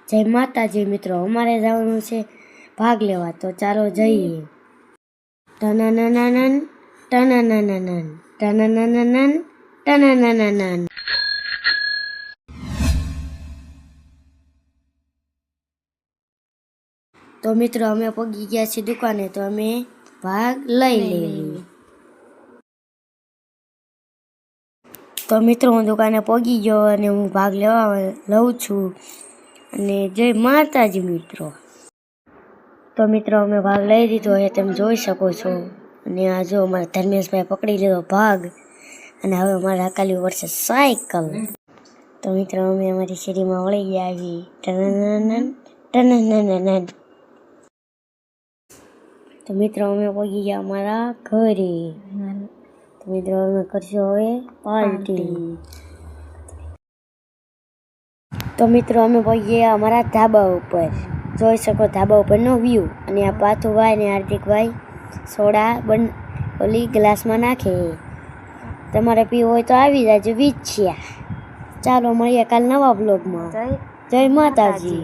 જય માતાજી મિત્રો, અમારે જવાનું છે ભાગ લેવા, તો ચાલો જઈએ. ટનનનનન ટનનનનન ટનનનનન ટનનનનન. તો મિત્રો અમે પગી ગયા છીએ દુકાને, તો અમે ભાગ લઈ લેવી. તો મિત્રો હું દુકાને પગી ગયો અને હું ભાગ લેવા લઉં છું. અને જય માતાજી મિત્રો. તો મિત્રો અમે ભાગ લઈ દીધો એ તમે જોઈ શકો છો. અને આ જો અમારા ધર્મેશભાઈ પકડી લીધો ભાગ, અને હવે અમારે હકાલી વર્ષે સાયકલ. તો મિત્રો અમે અમારી શેરીમાં વળી ગયા છીએ. ટનનનન ટનનનન. તો મિત્રો અમે પહોંચી ગયા અમારા ઘરે. તો મિત્રો અમે કરશું હવે પાર્ટી. તો મિત્રો અમે પહોંચી ગયા અમારા ધાબા ઉપર. જોઈ શકો ધાબા ઉપરનો વ્યૂ. અને આ પાથુભાઈ ને હાર્દિકભાઈ સોડા ઓલી ગ્લાસમાં નાખે. તમારે પીવું હોય તો આવી જાજો વીછ્યા. ચાલો મળીએ કાલ નવા બ્લોગમાં. જય માતાજી.